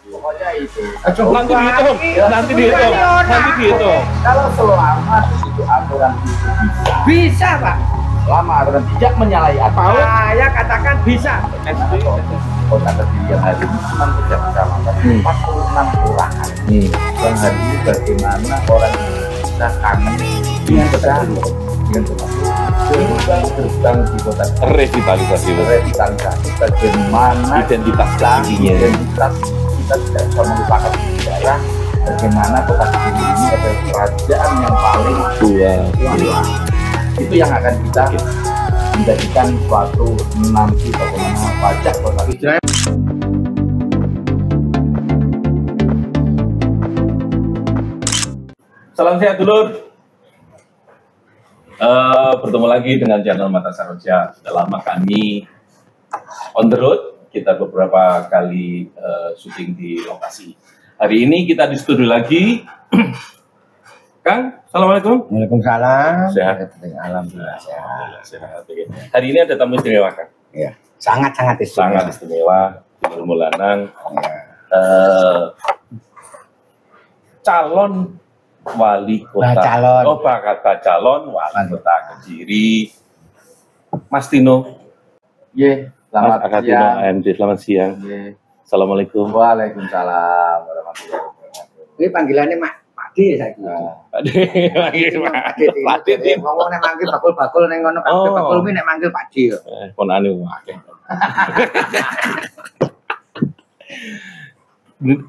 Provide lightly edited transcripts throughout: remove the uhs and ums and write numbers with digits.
Pokoknya itu. Nanti dihitung, nanti dihitung, nanti dihitung. Kalau selama itu aturan itu Bisa, Pak. selama aturan tidak menyalahi aturan. Saya katakan bisa. Kota Kediri yang hari ini cuma 3 kecamatan, 46 kelurahan. Dan hari ini bagaimana orang bisa kami bisa gerbang di kota Revitalisasi, revitalisasi bagaimana identitas Kedirinya. identitas kita tidak bisa melupakan sejarah bagaimana kota Kediri ini adalah kerajaan yang paling Tua. itu yang akan kita menjadikan suatu nanti bagaimana pajak kota Kediri. Salam sehat dulur. Bertemu lagi dengan channel Mata Saroja. Sudah lama kami on the road. Kita beberapa kali syuting di lokasi. Hari ini kita di studio lagi. Kang, assalamualaikum. Waalaikumsalam. Sehat. Alhamdulillah sehat. Sehat. Oke. Hari ini ada tamu istimewa, Kang. Iya, sangat istimewa. Sangat istimewa. Gubernur Lanang. Iya. Calon wali kota. Calon. Oh, kata calon wali kota Kediri. Mas Tino. Ye, selamat Mas Tino siang. AMD, selamat siang. Ye. Assalamualaikum. Waalaikumsalam warahmatullahi wabarakatuh. Ini panggilannya Pak D saya kira. Pak D, Pak D. Ngomong nek manggil bakul-bakul ning ngono Oh. bakul kuwi nek manggil Pak D. Pon anu akeh.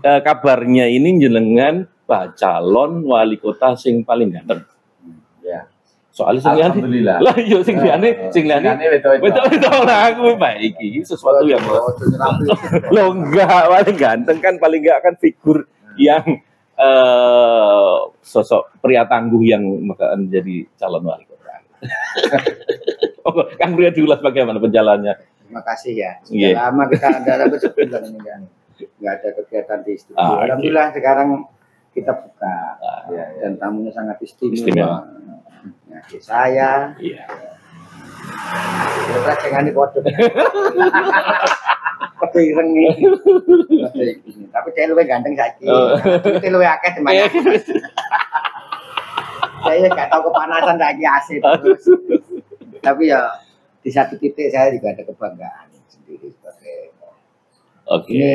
Kabarnya ini jenengan Pak calon wali kota sing paling ganteng. Ya. Soalnya sing liyane. Alhamdulillah. Lah yo sing liyane Betul lah aku Pak iki sesuatu yang lo enggak paling ganteng kan paling enggak kan figur yang sosok pria tangguh yang akan jadi calon wali kota. Kang Pria diulas bagaimana penjalannya? Terima kasih ya. Iya. Sudah lama kita ada bersebulan ini kan. Enggak ada kegiatan di studio. Ah, Alhamdulillah sekarang kita buka. Ya, Dan tamunya sangat Istimewa. istimewa. Ya, saya Iya. Ora cengane padha. Ketireng iki. Tapi saya luwih ganteng saiki. Itu luwih akeh teman. Saya nggak tahu kepanasan saiki asik terus. Tapi ya di satu titik saya juga ada kebanggaan sendiri sebagai Oke. ini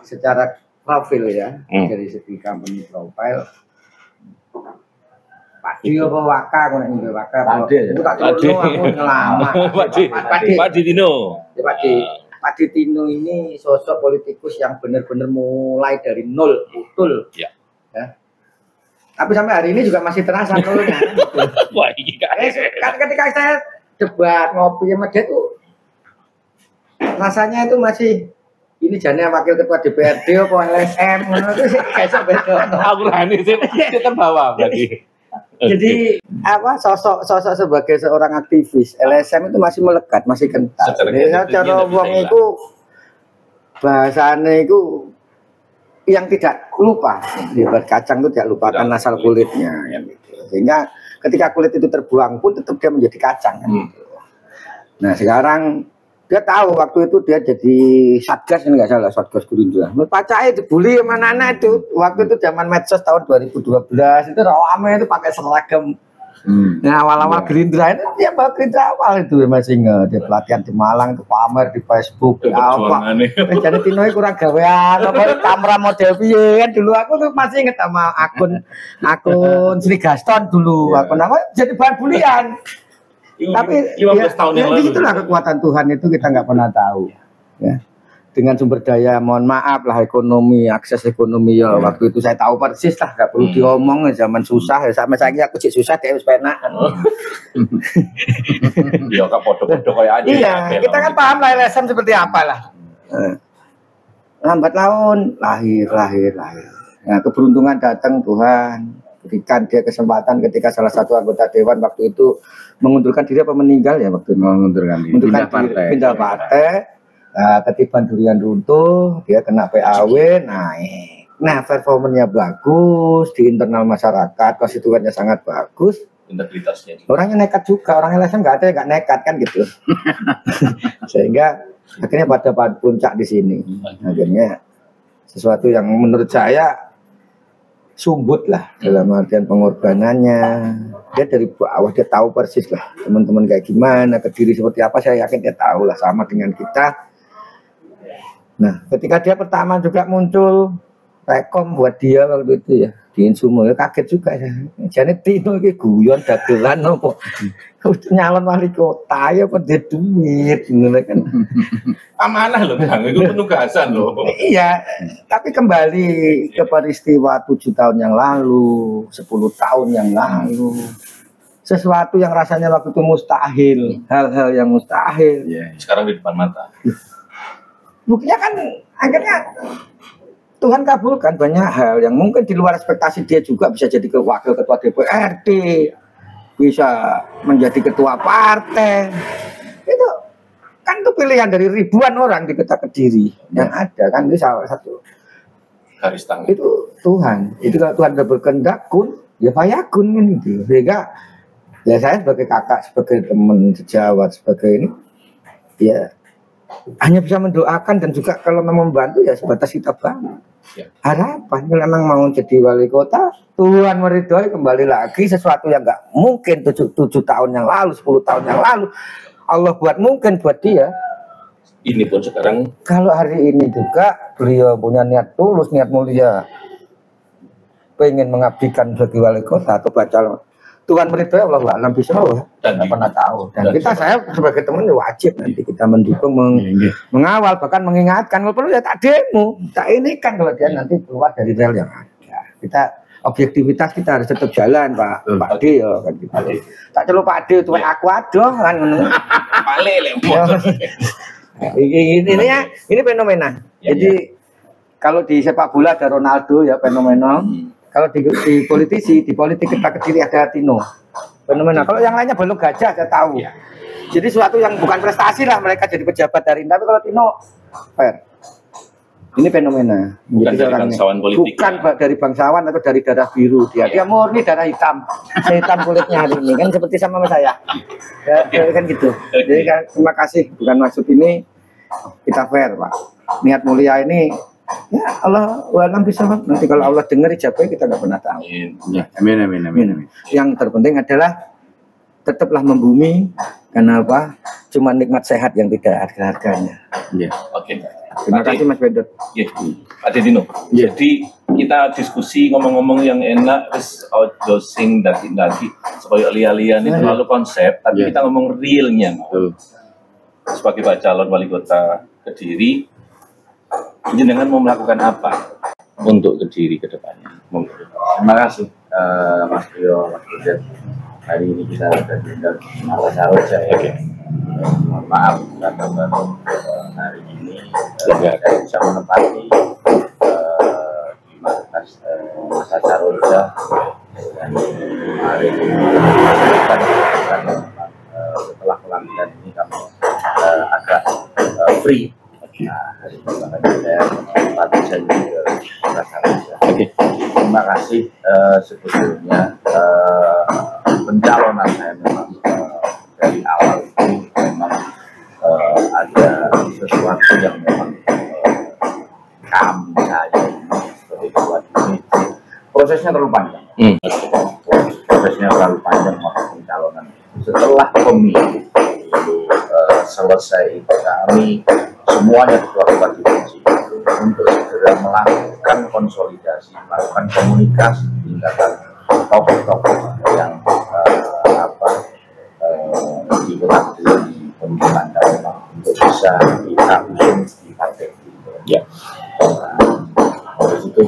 secara profil ya, dari segi company profile. Pak Dio apa Waka, aku nek ngombe Waka. Pak D, ya? Itu tak terus aku ngelama. Pak Dino. Pak Tino ini sosok politikus yang benar-benar mulai dari nol, betul. Ya. Ya. Tapi sampai hari ini juga masih terasa nolnya. Wah, ini Ketika saya debat ngopi sama dia tuh rasanya itu masih ini jane wakil ketua DPRD apa LSM ngono itu kayak beda. aku rani sih terbawa berarti. Jadi apa sosok sebagai seorang aktivis LSM itu masih melekat, masih kental. Cara wong itu bahasane itu yang tidak lupa, dibuat kacang itu tidak lupakan asal kulitnya, ya, gitu. Sehingga ketika kulit itu terbuang pun tetap dia menjadi kacang. Gitu. Nah sekarang dia tahu waktu itu dia jadi satgas ini nggak salah satgas Gerindra. Pacai dibully mana anak itu waktu itu zaman medsos tahun 2012 itu ramai itu pakai seragam. Nah awal-awal Gerindra itu dia bawa Gerindra awal itu masih ingat dia pelatihan di Malang itu pamer di Facebook di apa. Jadi Tino kurang gawean apa kamera model piye kan dulu aku tuh masih inget sama akun Sri Gaston dulu akun apa jadi bahan bulian. Tapi 15 tahun yang lalu. Itulah kekuatan Tuhan itu kita nggak pernah tahu. Ya. Dengan sumber daya, mohon maaf lah ekonomi, akses ekonomi ya waktu itu saya tahu persis lah, nggak perlu diomong zaman susah ya sama saya aku sih susah dia harus penak. Ya kak foto-foto kayak aja. Iya, kita kan paham lah LSM seperti apa lah. Lambat laun lahir. Nah keberuntungan datang Tuhan. Berikan dia kesempatan ketika salah satu anggota dewan waktu itu mengundurkan diri apa meninggal ya waktu itu mengundurkan diri. Pindah partai. Nah, ketiban durian runtuh, dia kena PAW naik. Nah, performanya bagus di internal masyarakat, konstituennya sangat bagus. Integritasnya. Orangnya nekat juga, orang LSM nggak ada yang nggak nekat kan gitu. Sehingga akhirnya pada puncak di sini. Akhirnya sesuatu yang menurut saya sumbut lah dalam artian pengorbanannya. Dia dari bawah, dia tahu persis lah teman-teman kayak gimana, Kediri seperti apa, saya yakin dia tahu lah, sama dengan kita. Nah, ketika dia pertama juga muncul rekom buat dia waktu itu ya di Insumo, ya kaget juga ya. Jadi Tino iki guyon dagelan nopo. Nyalon wali kota ya kok dia duit ngono kan. Amanah loh Kang, itu penugasan loh. Iya, tapi kembali ke peristiwa 7 tahun yang lalu, 10 tahun yang lalu. Sesuatu yang rasanya waktu itu mustahil, hal-hal yang mustahil. Sekarang di depan mata. Buktinya kan akhirnya Tuhan kabulkan banyak hal yang mungkin di luar ekspektasi dia juga bisa jadi wakil ketua DPRD, bisa menjadi ketua partai. Itu kan itu pilihan dari ribuan orang di Kota Kediri yang ada kan, itu salah satu Garis tangan. itu Tuhan. Itu kalau Tuhan sudah berkehendak kun, ya fayakun kan gitu. Sehingga ya saya sebagai kakak, sebagai teman sejawat, sebagai ini ya hanya bisa mendoakan dan juga kalau memang membantu ya sebatas kita bangun. Harapan memang mau jadi wali kota, Tuhan meridhoi kembali lagi sesuatu yang nggak mungkin 7 tahun yang lalu, 10 tahun yang lalu Allah buat mungkin buat dia. Ini pun sekarang Kalau hari ini juga beliau punya niat tulus, niat mulia, pengen mengabdikan sebagai wali kota atau baca Tuhan meridhoi, Allah alam bisa dan nggak pernah tahu. Dan kita saya sebagai teman wajib nanti kita mendukung, mengawal, bahkan mengingatkan. Kalau perlu ya tak demo, tak ini kan kalau dia nanti keluar dari rel yang ada. Kita objektivitas kita harus tetap jalan, Pak D ya kan gitu. Tak celuk Pak D tuh aku adoh kan ngono. Pale Ini fenomena. Jadi kalau di sepak bola ada Ronaldo ya fenomena. Kalau di politisi, di politik kita Kediri ada Tino. Fenomena. Kalau yang lainnya belum gajah, saya tahu. Jadi suatu yang bukan prestasi lah mereka jadi pejabat dari. Tapi kalau Tino fair. Ini fenomena. Bukan dari bangsawan politik. Bukan dari bangsawan atau dari darah biru dia. Dia murni darah hitam. Hitam kulitnya hari ini kan seperti sama saya. Ya, kan gitu. Jadi kan, terima kasih. Bukan maksud ini kita fair, Pak. Niat mulia ini ya Allah walam bisa nanti kalau Allah dengar ijabah kita nggak pernah tahu. Amin. Yang terpenting adalah tetaplah membumi karena apa? Cuma nikmat sehat yang tidak ada harganya. Oke. Terima kasih Mas Bedot. Pak Dino. Jadi kita diskusi ngomong-ngomong yang enak, terus dosing daki supaya lian-lian itu terlalu konsep, tapi kita ngomong realnya. Sebagai Pak calon wali kota Kediri, jenengan mau melakukan apa untuk Kediri ke depannya? Terima kasih Mas Rio, Mas Budet. Hari ini kita sudah diundang Mata Saroja ya. Mohon maaf karena baru hari ini saya bisa menempati di markas Mata Saroja dan hari ini setelah pelantikan ini kami agak free. Nah, hari ini saya menempati janji ke Mata Saroja. Terima kasih sebetulnya pencalonan saya memang dari awal itu memang ada sesuatu yang memang saya sebagai ketua ini prosesnya terlalu panjang. Prosesnya terlalu panjang maka pencalonan setelah pemilu selesai kami semuanya ketua divisi untuk segera melakukan konsolidasi, melakukan komunikasi tingkatan tokoh-tokoh yang di Kota Kediri pemilihan daerah untuk bisa kita usung di partai. Oleh itu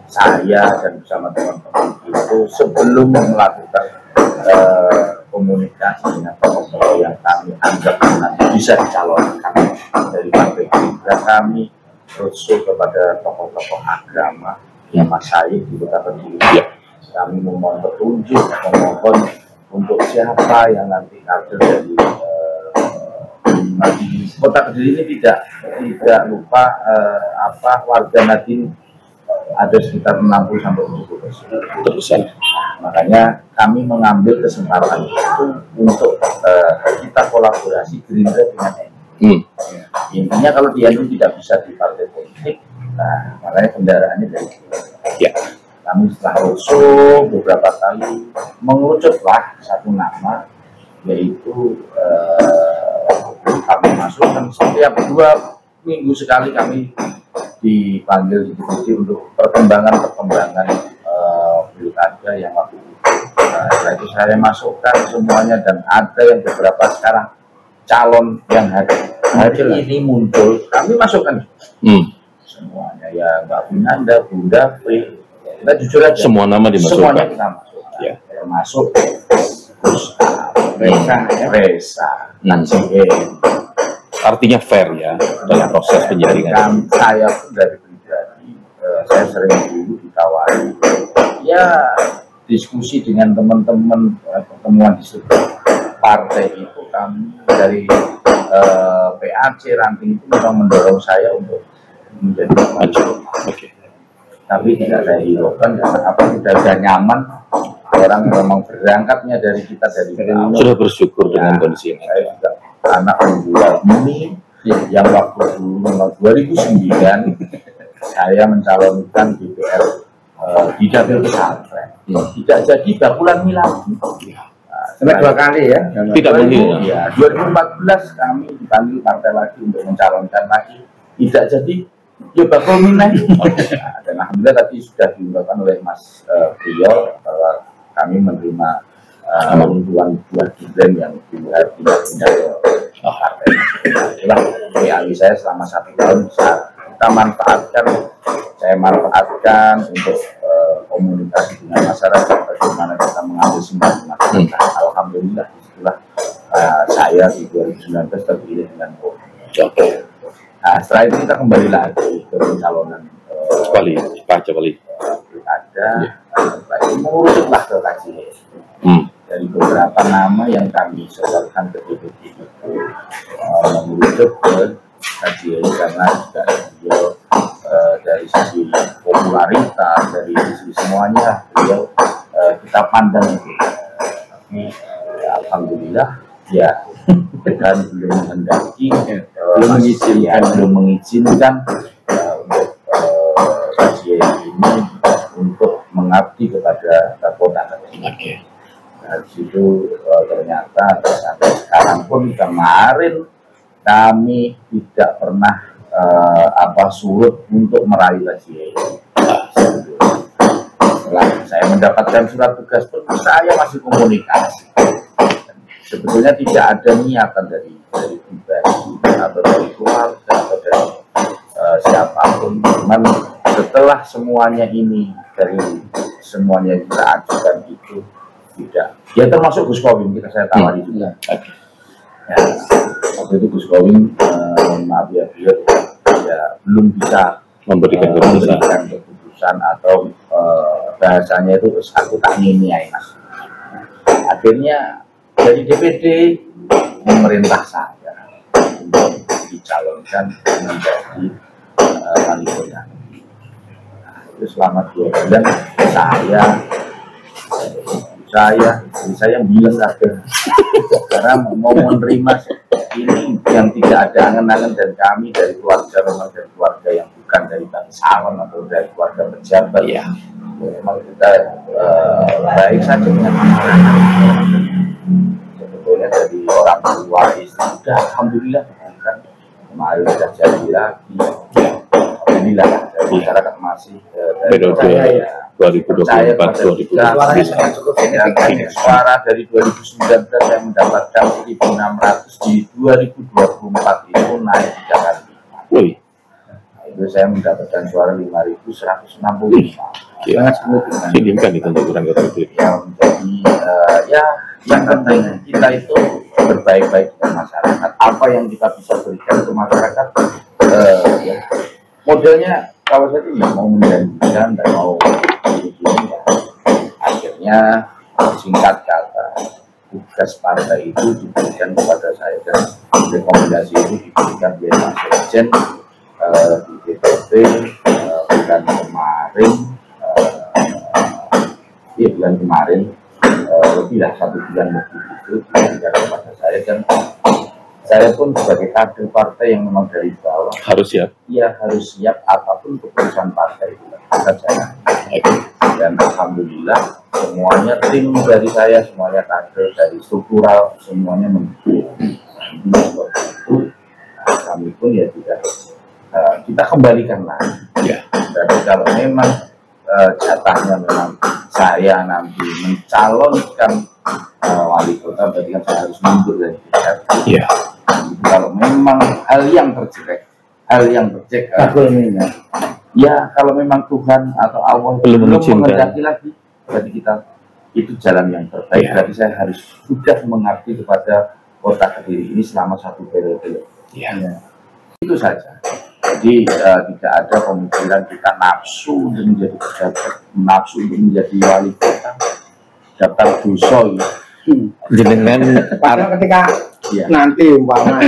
saya dan bersama teman-teman itu sebelum melakukan komunikasi dengan tokoh-tokoh yang kami anggap nanti bisa dicalonkan dari partai Gerindra, kami roadshow kepada tokoh-tokoh agama yang Masyayikh di Kota Kediri. Kami memohon petunjuk, memohon untuk siapa yang nanti kader dari Kota Kediri ini tidak lupa warga Nadine ada sekitar 60-70%. Makanya kami mengambil kesempatan itu untuk kita kolaborasi Gerindra dengan NU. Intinya kalau di NU tidak bisa di partai politik, Nah, makanya kendaraannya dari Ya. kami setelah roadshow beberapa kali mengerucutlah satu nama, yaitu kami masukkan setiap 2 minggu sekali kami dipanggil diskusi untuk perkembangan pilkada yang waktu itu. Setelah itu saya masukkan semuanya, dan ada yang beberapa sekarang calon yang hari ini muncul kami masukkan semuanya, ya Mbak Vinanda, Bunda Pri, kita jujur aja Semua nama dimasukkan. semuanya kita masukkan. Ya. Termasuk Resa, Najien. Artinya fair ya dalam proses penjaringan. Saya pun dari pribadi, saya sering dulu ditawari, ya diskusi dengan teman-teman, pertemuan di sebuah partai itu, kami dari PAC ranting itu memang mendorong saya untuk menjadi maju. Oke. Tapi tidak saya hiraukan karena apa, sudah nyaman, orang memang berangkatnya dari kita dari awal. Sudah bersyukur dengan kondisi ini. Saya juga anak penjual mie yang waktu dulu memang 2009 saya mencalonkan DPR di dapil pesantren. Tidak jadi bakulan mie lagi. Sampai 2 kali ya. Tidak mungkin. Ya, 2014 kami dipanggil partai lagi untuk mencalonkan lagi. Tidak jadi, ya bakul mie lagi. Dan alhamdulillah tadi sudah diungkapkan oleh Mas Priyo bahwa kami menerima untuan buah durian yang pindah-pindah ke partai. Itulah PAI saya selama 1 tahun bisa kita manfaatkan. Saya manfaatkan untuk komunikasi dengan masyarakat, bagaimana kita mengambil simpati masyarakat. Alhamdulillah, itulah saya di 2019 terpilih dengan Oke. Nah, setelah itu kita kembali lagi ke pencalonan Kembali, Pak Jabali. pilkada. Setelah itu menguruslah ke KJS. Dari beberapa nama yang kami sodorkan ke DPD itu merujuk ke KJS karena juga beliau dari sisi popularitas, dari sisi semuanya beliau kita pandang itu. Tapi alhamdulillah ya Tuhan belum menghendaki, belum mengizinkan untuk KJS ini untuk mengabdi kepada kota. Oke. Nah, di situ ternyata sampai sekarang pun kemarin kami tidak pernah surut untuk meraih KJS. Setelah saya mendapatkan surat tugas pun saya masih komunikasi. Sebetulnya tidak ada niatan dari pribadi atau dari keluarga atau dari siapapun. Cuman setelah semuanya ini, dari semuanya kita ajukan itu tidak. Ya termasuk Gus Kowin kita saya tawari juga. Ya, waktu itu Gus Kowin maaf ya, beliau ya belum bisa Memberikan keputusan atau bahasanya itu aku tak nginiain. Akhirnya dari DPD memerintah saya untuk dicalonkan menjadi wali kota. Nah, itu selama 2 bulan saya bilang saja karena mau menerima ini yang tidak ada angan-angan dari kami, dari keluarga, memang dari keluarga yang bukan dari bangsawan atau dari keluarga pejabat. Ya, memang kita baik saja dengan sebetulnya dari orang tua istri sudah alhamdulillah kan kemarin sudah jadi lagi. Alhamdulillah dari masyarakat masih periode 2024-2029 suara dari 2019 saya mendapatkan 1.600, di 2024 itu naik 3 kali. Wih. Nah, itu saya mendapatkan suara 5.165. Sangat signifikan itu untuk kurang itu. Yang menjadi yang penting kita itu berbaik-baik dengan masyarakat. Apa yang kita bisa berikan ke masyarakat, ya modelnya kalau saya tidak mau menjanjikan dan mau begini, ya akhirnya singkat kata tugas partai itu diberikan kepada saya dan rekomendasi itu diberikan oleh Mas Sekjen di DPP bulan kemarin lebih lah 1 bulan lebih itu diberikan kepada saya, dan saya pun sebagai kader partai yang memang dari bawah Harus ya. ya harus siap apapun keputusan partai itu akan saya. Dan alhamdulillah semuanya tim dari saya, semuanya kader dari struktural semuanya mendukung. Itu kami pun ya tidak kita kembalikan lagi. Ya. Jadi kalau memang jatahnya memang saya nanti mencalonkan wali kota, berarti kan saya harus mundur dari DPR. Iya. Kalau memang hal yang terjelek, hal yang tercek, ya kalau memang Tuhan atau Allah Belum belum mengizinkan. menghendaki lagi, berarti kita itu jalan yang terbaik. Ya. Berarti saya harus sudah mengabdi kepada kota Kediri ini selama 1 periode. Iya. Ya. Itu saja. Jadi tidak ada pemikiran kita nafsu untuk menjadi pejabat, nafsu untuk menjadi wali kota, daftar dosa ya. Jenengan Padahal ketika Iya. nanti umpama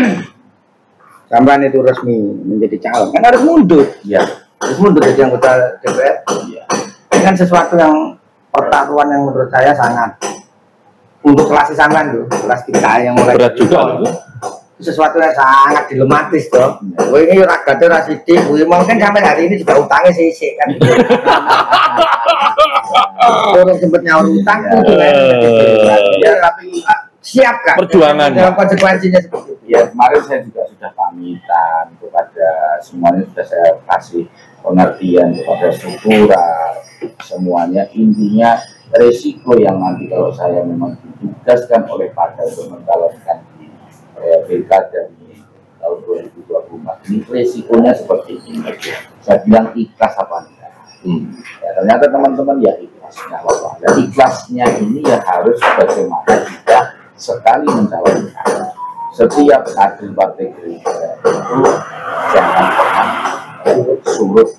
sampean itu resmi menjadi calon, kan harus mundur. Ya. Harus mundur jadi anggota DPR. Iya. Ini kan sesuatu yang pertaruhan yang menurut saya sangat untuk kelas sampean tuh, kelas kita yang mulai berat dari juga nol. loh. Sesuatu yang sangat dilematis toh. Kowe ini ora gade ora sithik, kuwi mungkin sampai hari ini juga utangnya sisik kan. Orang sempat nyaur utang itu kan. Ya tapi siap kan? Perjuangan. Dalam konsekuensinya seperti itu. Ya kemarin saya juga sudah pamitan kepada semuanya, sudah saya kasih pengertian kepada struktural semuanya. Intinya resiko yang nanti kalau saya memang ditugaskan oleh partai untuk mencalonkan di pilkada di tahun 2024 ini resikonya seperti ini. Saya bilang ikhlas apa enggak? Ya, ternyata teman-teman ya ikhlas, nggak apa-apa. Dan ikhlasnya ini ya harus bagaimana kita sekali mencalonkan setiap kader partai Gerindra itu jangan pernah surut.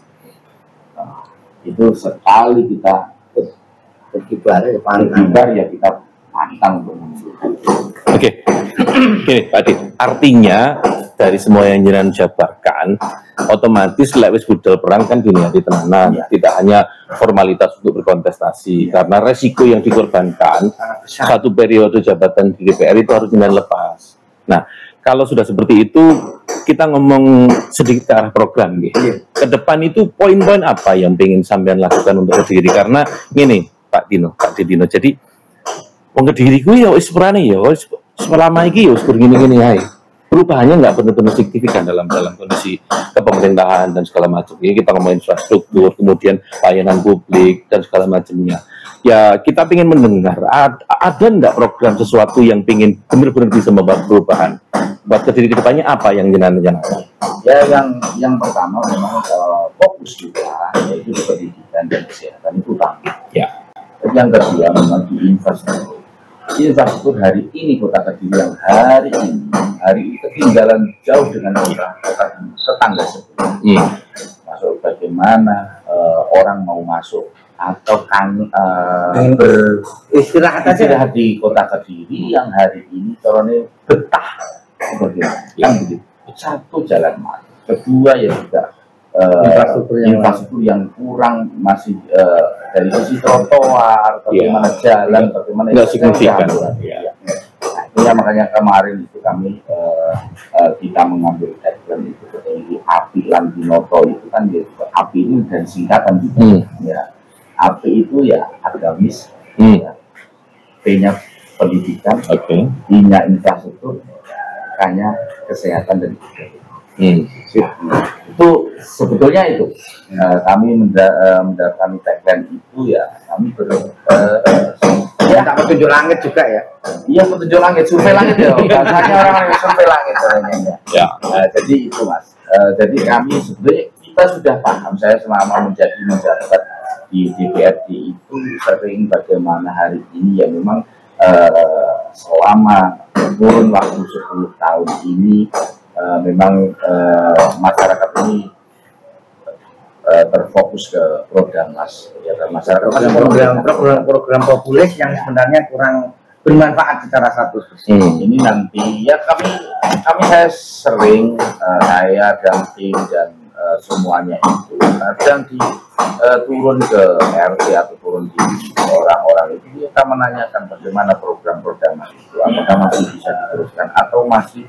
Nah, itu sekali kita Berkibar ya berkibar ya kita pantang untuk mundur. Oke. Gini, Pak Adi, artinya dari semua yang jenengan jabarkan, otomatis lewis budal perang kan dunia di tenanan, Ya. tidak hanya formalitas untuk berkontestasi, karena resiko yang dikorbankan satu periode jabatan di DPR itu harus jenengan lepas. Nah, kalau sudah seperti itu, kita ngomong sedikit ke arah program, gitu. Ke depan itu poin-poin apa yang ingin sampean lakukan untuk Kediri? Karena gini, Pak Dino, jadi wong Kediri ku ya wis perane ya wis selama iki ya wis begini-gini ae. Perubahannya nggak benar-benar signifikan dalam kondisi kepemerintahan dan segala macam. Ini kita ngomongin infrastruktur, kemudian layanan publik dan segala macamnya. Ya kita ingin mendengar ada nggak program sesuatu yang ingin benar-benar bisa membawa perubahan buat Kediri kedepannya, apa yang jenengan Ya yang pertama memang fokus kita yaitu di pendidikan dan kesehatan itu utama. Ya. Yang kedua memang di infrastruktur. Infrastruktur hari ini kota Kediri yang hari ini ketinggalan jauh dengan kota tetangga sebelumnya. Masuk bagaimana orang mau masuk atau beristirahat di kota Kediri yang hari ini caranya betah bagaimana? Yang begitu. Satu jalan masuk, kedua ya juga infrastruktur yang kurang masih dari sisi trotoar, bagaimana jalan, bagaimana nggak signifikan. Ya. Nah, makanya kemarin itu kami kita mengambil tagline itu seperti api lan dinoto itu kan ya, api itu dari singkatan juga. Ya, api itu ya agamis, ya. P-nya pendidikan, I-nya infrastruktur, K-nya kesehatan dan itu sebetulnya itu kami mendapatkan tagline itu ya kami ya tak petunjuk langit juga ya. Iya petunjuk langit, survei langit ya bahasanya orang survei langit ya. Jadi itu mas, jadi kami sebenarnya kita sudah paham, saya selama menjadi menjabat di DPRD itu sering bagaimana hari ini ya memang selama kurun waktu 10 tahun ini memang masyarakat ini terfokus ke program mas ya kan masyarakat program populis yang sebenarnya kurang bermanfaat secara 100%. Ini nanti ya kami saya sering saya dan tim dan semuanya itu kadang turun ke RT atau turun di orang-orang lokal itu kita menanyakan bagaimana program-program itu, apakah masih bisa diteruskan atau masih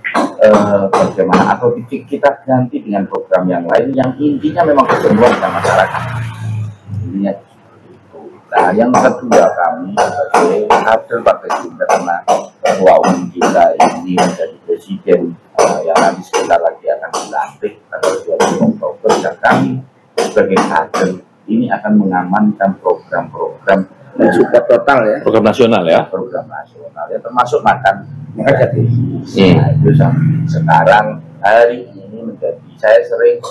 bagaimana, atau kita ganti dengan program yang lain yang intinya memang bersentuhan dengan masyarakat. Intinya itu. Nah, yang kedua, kami sebagai kader Partai Gerindra, karena ketua umum kita ini menjadi presiden yang nanti sebentar lagi akan dilantik tanggal 20 Oktober, dan kami sebagai kader ini akan mengamankan program-program support total ya, program nasional ya, program nasional ya, termasuk makan gratis. Nah, itu sekarang hari ini menjadi, saya sering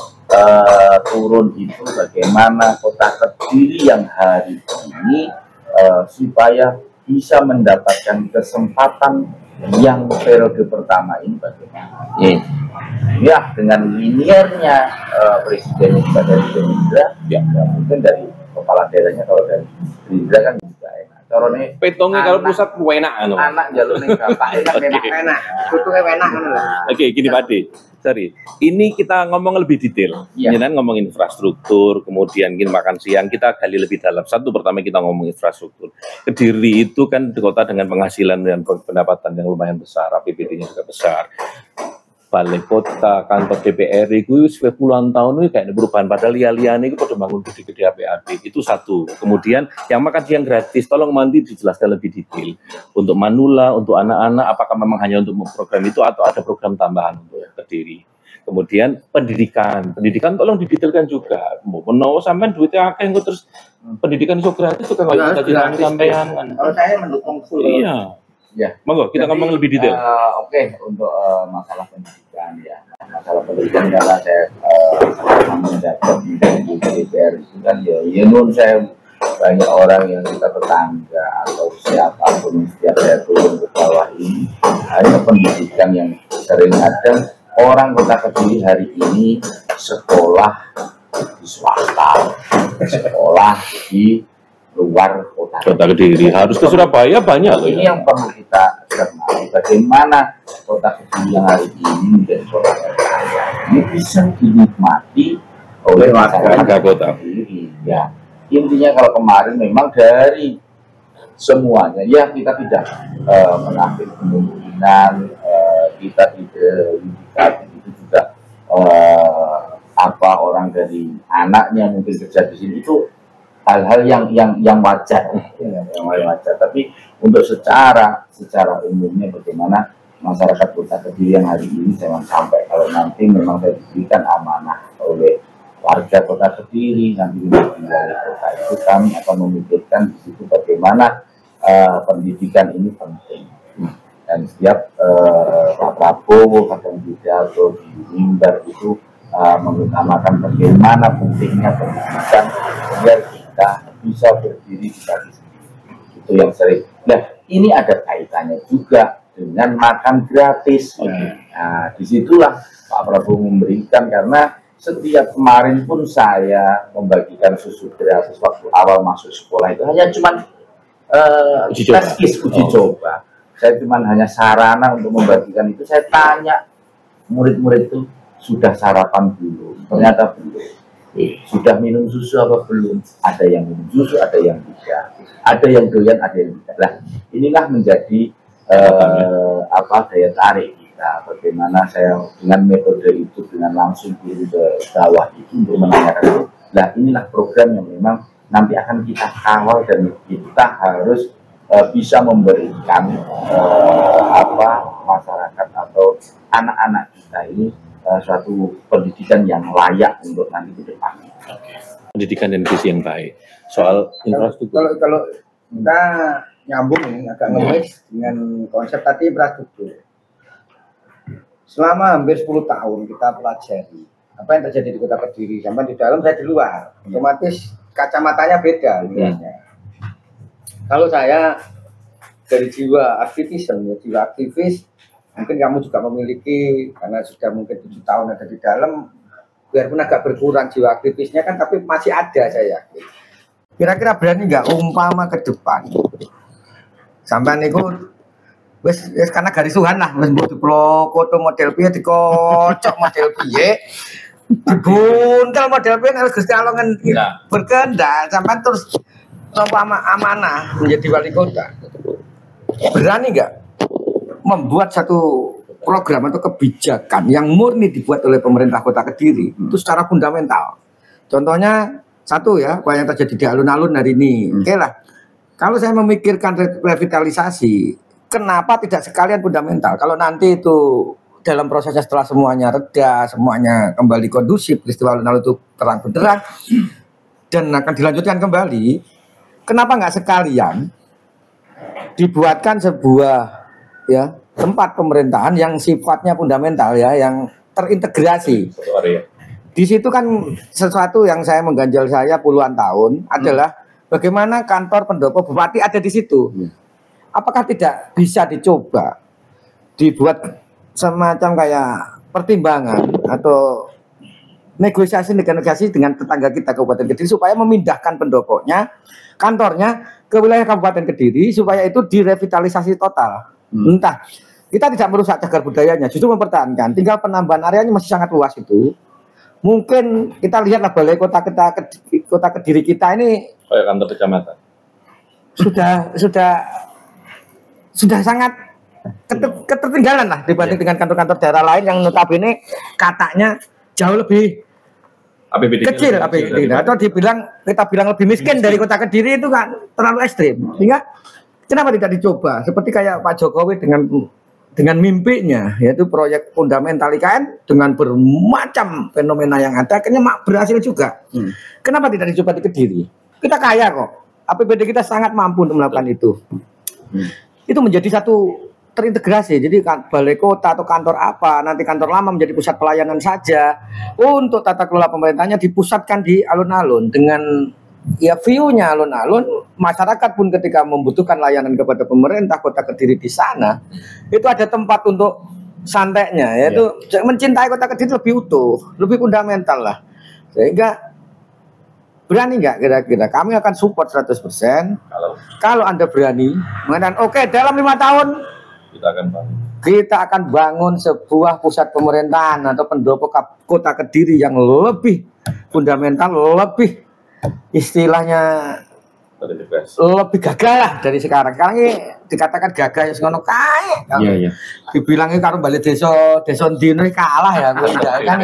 turun itu bagaimana Kota Kediri yang hari ini supaya bisa mendapatkan kesempatan yang periode pertama ini bagaimana. Ya, dengan linearnya presidennya juga dari Gerindra, ya mungkin dari kepala daerahnya kalau dari Gerindra kan juga enak. Caranya petongnya kalau pusat enak anu. Anak jalur nih bapak enak, kutungnya enak kan lah. Oke, gini Pak Ade. Sorry, ini kita ngomong lebih detail. Iya. Ini kan ngomong infrastruktur, kemudian gini makan siang, kita gali lebih dalam. Satu, pertama kita ngomong infrastruktur. Kediri itu kan kota dengan penghasilan dan pendapatan yang lumayan besar, APBD-nya juga besar. Balai kota, kantor DPR itu sudah puluhan tahun ini kayak perubahan, padahal liane itu pada bangun gede-gede APAD. Itu satu. Kemudian yang makan siang gratis, tolong nanti dijelaskan lebih detail. Untuk manula, untuk anak-anak, apakah memang hanya untuk program itu atau ada program tambahan untuk Kediri. Kemudian pendidikan tolong didetailkan juga. Mau sampean duitnya akeh terus pendidikan itu gratis itu kan kalau kita sampean. Kalau saya mendukung full. Iya. Ya, monggo kita ngomong lebih detail. Oke, untuk masalah pendidikan ya, masalah pendidikan karena saya mendapat di DPR itu kan ya nun saya banyak orang yang kita tetangga atau siapapun setiap saya turun ke bawah ini hanya pendidikan yang sering ada orang Kota Kediri hari ini sekolah di swasta, sekolah di luar Kota Kediri, harus ke Surabaya banyak loh. Ini yang perlu kita cermati, bagaimana Kota Kediri yang hari ini menjadi kota kaya ini bisa dinikmati oleh masyarakat kota Kediri. Ya, intinya kalau kemarin memang dari semuanya ya kita tidak mengambil kemungkinan kita tidak itu juga orang dari anaknya mungkin kerja di sini itu hal-hal yang wajar, yang wajar. Tapi untuk secara umumnya bagaimana masyarakat Kota Kediri yang hari ini jangan sampai kalau nanti memang saya diberikan amanah oleh warga Kota Kediri nanti di wali kota itu kami akan memikirkan di situ bagaimana pendidikan ini penting. Dan setiap Pak Prabowo kadang pidato di mimbar itu mengutamakan bagaimana pentingnya pendidikan biar kita bisa berdiri di kaki sendiri. Itu yang sering. Nah, ini ada kaitannya juga dengan makan gratis. Nah, disitulah Pak Prabowo memberikan, karena setiap kemarin pun saya membagikan susu gratis waktu awal masuk sekolah itu hanya cuma uji coba. Saya cuma hanya sarana untuk membagikan itu. Saya tanya murid-murid itu sudah sarapan belum? Ternyata belum. Sudah minum susu apa belum? Ada yang minum susu, ada yang tidak. Ada yang doyan, ada yang tidak. Nah, inilah menjadi daya tarik kita. Bagaimana saya dengan metode itu, dengan langsung turun ke bawah itu untuk menanyakan itu. Nah, inilah program yang memang nanti akan kita kawal dan kita harus bisa memberikan masyarakat atau anak-anak kita ini suatu pendidikan yang layak untuk nanti ke depan. Pendidikan dan visi yang baik. Soal infrastruktur. Kalau kita nyambung ini agak ngemis dengan konsep tadi infrastruktur. Selama hampir 10 tahun kita pelajari apa yang terjadi di Kota Kediri, sampai di dalam saya di luar, otomatis kacamatanya beda. Kalau saya dari jiwa aktivisme, jiwa aktivis, mungkin kamu juga memiliki, karena sudah mungkin 7 tahun ada di dalam, biarpun agak berkurang jiwa aktivisnya kan, tapi masih ada saya yakin. Kira-kira berani nggak umpama ke depan sampai niku wes karena garis Tuhan lah, wes buat foto model piye dikocok model piye dibuntel model piye harus Gusti Allah berkehendak sampai terus amanah menjadi wali kota, berani nggak membuat satu program atau kebijakan yang murni dibuat oleh pemerintah Kota Kediri itu secara fundamental. Contohnya satu ya, apa yang terjadi di alun-alun hari ini. Oke lah, kalau saya memikirkan revitalisasi, kenapa tidak sekalian fundamental? Kalau nanti itu dalam prosesnya setelah semuanya reda, semuanya kembali kondusif, peristiwa alun-alun itu terang benderang dan akan dilanjutkan kembali, kenapa nggak sekalian dibuatkan sebuah ya tempat pemerintahan yang sifatnya fundamental ya, yang terintegrasi. Di situ kan sesuatu yang saya mengganjal saya puluhan tahun adalah bagaimana kantor pendopo bupati ada di situ. Apakah tidak bisa dicoba dibuat semacam kayak pertimbangan atau negosiasi dengan tetangga kita Kabupaten Kediri supaya memindahkan pendoponya, kantornya ke wilayah Kabupaten Kediri supaya itu direvitalisasi total. Entah kita tidak merusak cagar budayanya, justru mempertahankan. Tinggal penambahan areanya masih sangat luas itu. Mungkin kita lihatlah balai kota Kediri kita ini kayak kantor kecamatan. Sudah sangat ketertinggalan lah dibanding dengan kantor-kantor daerah lain yang notabene katanya jauh lebih kecil atau kita bilang lebih miskin dari kota Kediri itu kan terlalu ekstrim. Sehingga kenapa tidak dicoba seperti kayak Pak Jokowi dengan mimpinya, yaitu proyek fundamental IKN dengan bermacam fenomena yang ada, akhirnya berhasil juga. Kenapa tidak dicoba di Kediri? Kita kaya kok, APBD kita sangat mampu untuk melakukan itu. Itu menjadi satu terintegrasi, jadi balai kota atau kantor apa, nanti kantor lama menjadi pusat pelayanan saja. Untuk tata kelola pemerintahnya dipusatkan di alun-alun dengan ya view-nya alun-alun, masyarakat pun ketika membutuhkan layanan kepada pemerintah Kota Kediri di sana, itu ada tempat untuk santainya, yaitu mencintai Kota Kediri lebih utuh, lebih fundamental lah. Sehingga berani nggak kira-kira kami akan support 100% kalau Anda berani mengatakan oke, dalam 5 tahun kita akan bangun sebuah pusat pemerintahan atau pendopo Kota Kediri yang lebih fundamental, lebih istilahnya lebih gagah lah dari sekarang. Sekarang ini dikatakan gagah ya sekono kae. Iya. Dibilangnya karo balik desa Dino kalah ya. Kan.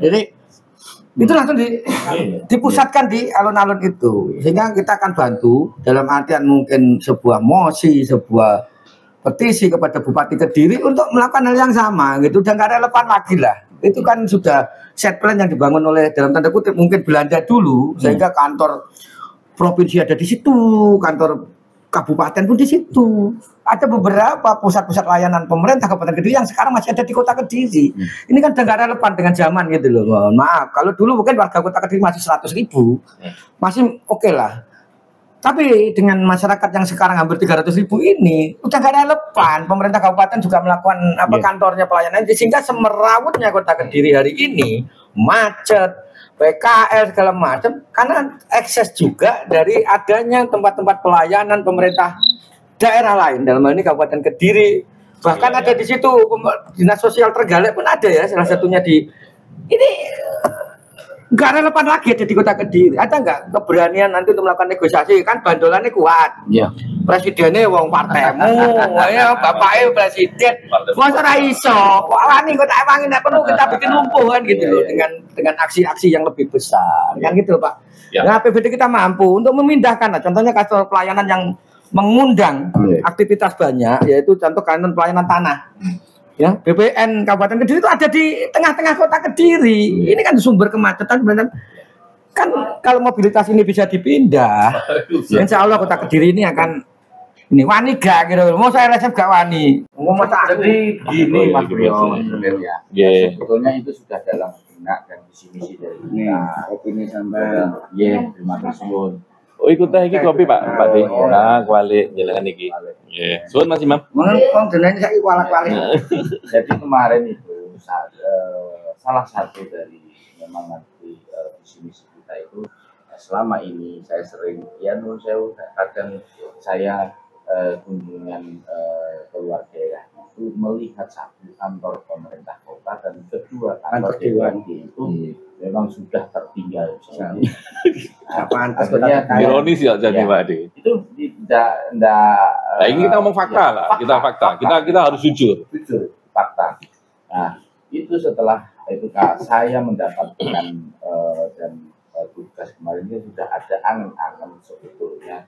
Jadi itu langsung dipusatkan di alun-alun itu. Sehingga kita akan bantu dalam artian mungkin sebuah mosi, sebuah petisi kepada Bupati Kediri untuk melakukan hal yang sama gitu, dan gak relevan lagi lah. Itu kan sudah set plan yang dibangun oleh dalam tanda kutip mungkin Belanda dulu, sehingga kantor provinsi ada di situ, kantor kabupaten pun di situ. Ada beberapa pusat-pusat layanan pemerintah Kabupaten Kediri yang sekarang masih ada di Kota Kediri. Ini kan udah gak relevan dengan zaman gitu loh. Mohon maaf, kalau dulu mungkin warga Kota Kediri masih 100.000, masih oke lah. Tapi dengan masyarakat yang sekarang hampir 300.000 ini udah gak relevan. Pemerintah kabupaten juga melakukan kantornya pelayanan, sehingga semerawutnya Kota Kediri hari ini macet, PKL segala macam karena ekses juga dari adanya tempat-tempat pelayanan pemerintah daerah lain, dalam hal ini Kabupaten Kediri. Bahkan ada di situ dinas sosial Trenggalek pun ada ya, salah satunya di ini. Nggak relevan lagi ada di Kota Kediri. Ada nggak keberanian nanti untuk melakukan negosiasi? Kan bandolannya kuat. Iya. Presidennya wong partaimu, ya bapaknya presiden. Masa ora iso. Wani kok tak ewangi nek perlu kita bikin lumpuhan gitu loh, dengan aksi-aksi yang lebih besar. Kan gitu, Pak. Nah, APBD kita mampu untuk memindahkan. Contohnya kantor pelayanan yang mengundang aktivitas banyak, yaitu contoh kantor pelayanan tanah. Ya, BPN Kabupaten Kediri itu ada di tengah-tengah Kota Kediri. Ini kan sumber kemacetan sebenarnya. Kan kalau mobilitas ini bisa dipindah, insya Allah Kota Kediri ini akan ini wani gak gitu. Mau saya resep gak wani. Jadi gini Mas Brio sebenarnya. Sebetulnya itu sudah dalam benak dan visi misi dari kita. Opini sampai terima kasih. Oh ikut teh iki kopi Pak Di. Nah, kuali jalan iki. Nggih. Suwun Mas Imam. Wong jenenge saiki kuali-kuali. Jadi kemarin itu salah satu dari memang nanti visi misi kita itu selama ini saya sering kadang saya kunjungan keluar daerah itu melihat satu kantor pemerintah kota dan kedua kantor DPRD itu memang sudah tertinggal. Artinya ironis ya jadi Pak Ade. Itu tidak. Nah, ini kita ngomong fakta lah, kita fakta. Kita harus jujur. Jujur, fakta. Nah, itu setelah itu saya mendapatkan dan tugas kemarin itu sudah ada angan-angan sebetulnya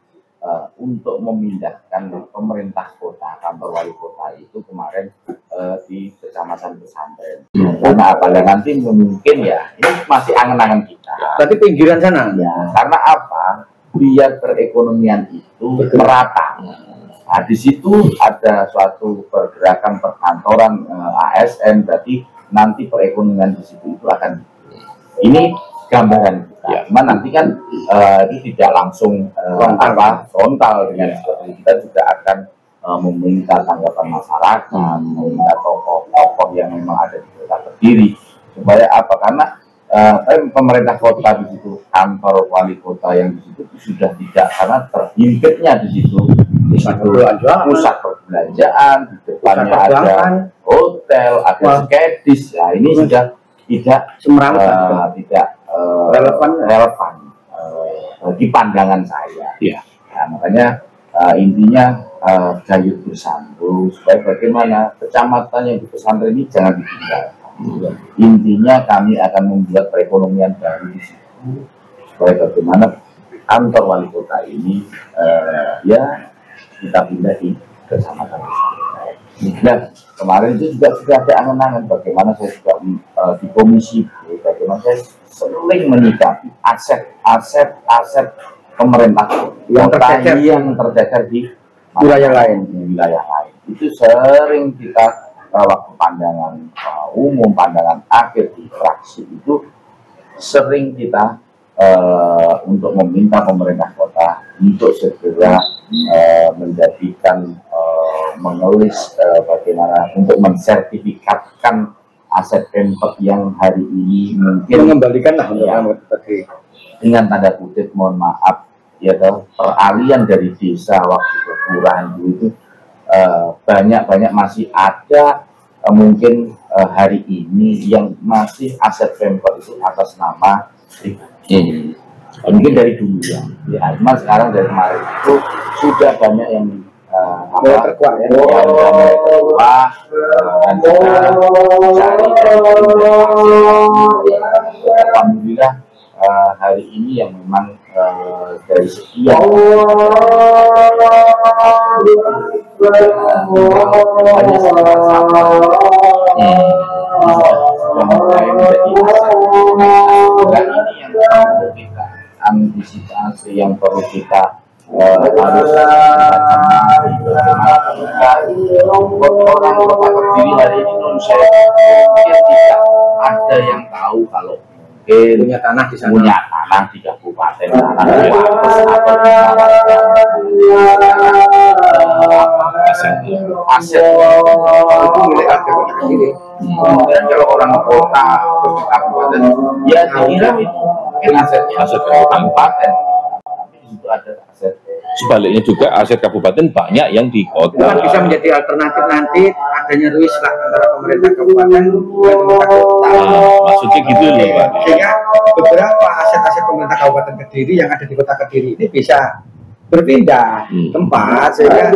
untuk memindahkan pemerintah kota, kantor wali kota itu kemarin di kecamatan Pesantren. Karena apa ya, nanti mungkin ya ini masih angan-angan kita. Berarti pinggiran sana. Ya, karena apa? Biar perekonomian itu merata. Nah, di situ ada suatu pergerakan perkantoran ASN, berarti nanti perekonomian di situ itu akan ini gambaran kita. Ya. Cuman nanti kan ini tidak langsung frontal dengan seperti kita juga akan meminta tanggapan masyarakat, meminta tokoh-tokoh yang memang ada di kota Kediri supaya apa? Karena pemerintah kota di situ, kantor wali kota yang di situ sudah tidak, karena terhimpitnya di situ pusat perbelanjaan, di depannya ada hotel, ada skedis. Ya ini sudah tidak tidak relevan bagi pandangan saya. Ya. Nah, makanya intinya gayut bersambung supaya bagaimana kecamatan yang di pesantren ini jangan ditinggalkan. Intinya kami akan membuat perekonomian baru di situ supaya bagaimana kantor wali kota ini ya kita pindah di kecamatan. Nah, kemarin itu juga sudah ada angan-angan bagaimana saya juga di komisi bagaimana saya sering menyikapi aset pemerintah yang tercecer di wilayah lain. Itu sering kita waktu pandangan umum, pandangan akhir di fraksi itu sering kita untuk meminta pemerintah kota untuk segera menjadikan menulis bagaimana untuk mensertifikatkan aset Pemkot yang hari ini mungkin mengembalikan lah ya, dengan tanda kutip mohon maaf ya peralihan dari desa waktu ke kelurahan itu banyak masih ada mungkin hari ini yang masih aset Pemkot itu atas nama pribadi. Mungkin dari dulu ya, cuma sekarang dari kemarin itu sudah banyak yang terkuat ya, dan kita cari alhamdulillah hari ini yang memang dari sekian hanya sekitar sama sudah mulai menjadi ini yang kita antisipasi yang perlu kita harus orang kota Kediri hari ini mungkin tidak ada yang tahu kalau mungkin punya tanah di kabupaten tanah aset itu milik warga kota Kediri. Kemudian kalau orang kota kabupaten ya dikira itu mungkin aset kabupaten. Itu ada aset. Sebaliknya juga aset kabupaten banyak yang di kota. Itu kan bisa menjadi alternatif nanti adanya ruis lah antara pemerintah kabupaten dan pemerintah kota. Maksudnya gitu loh Pak. Sehingga beberapa aset-aset pemerintah Kabupaten Kediri yang ada di kota Kediri ini bisa berpindah tempat sehingga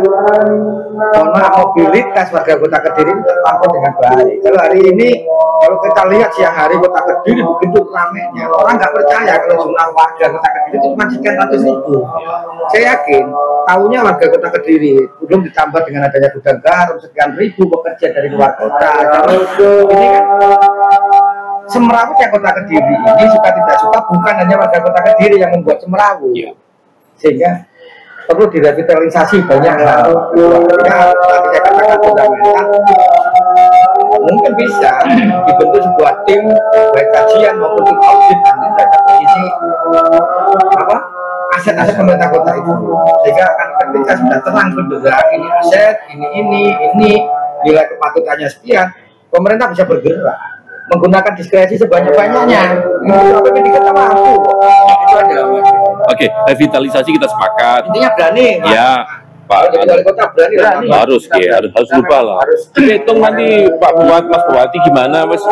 mobilitas warga kota Kediri itu terpantau dengan baik. Kalau hari ini kalau kita lihat siang hari kota Kediri begitu ramainya, orang nggak percaya kalau jumlah warga kota Kediri itu cuma sekian ratus ribu. Saya yakin tahunya warga kota Kediri belum ditambah dengan adanya gudang garam sekian ribu pekerja dari luar kota. Ini kan semrawutnya kota Kediri ini suka tidak suka bukan hanya warga kota Kediri yang membuat semrawut, sehingga perlu direvitalisasi banyak hal. Ya, tadi saya katakan fundamental mungkin bisa dibentuk sebuah tim baik kajian maupun tim audit nanti terhadap posisi aset-aset pemerintah kota itu, sehingga akan ketika sudah terang benderang ini aset ini nilai kepatutannya sekian, pemerintah bisa bergerak menggunakan diskresi sebanyak-banyaknya. Tapi kita mampu. Itu aja. Oke, revitalisasi kita sepakat. Intinya berani. Ya, Pak. Wali kota berani. Harus lupa lah. Harus hitung nanti Pak Mas Bupati gimana, Mas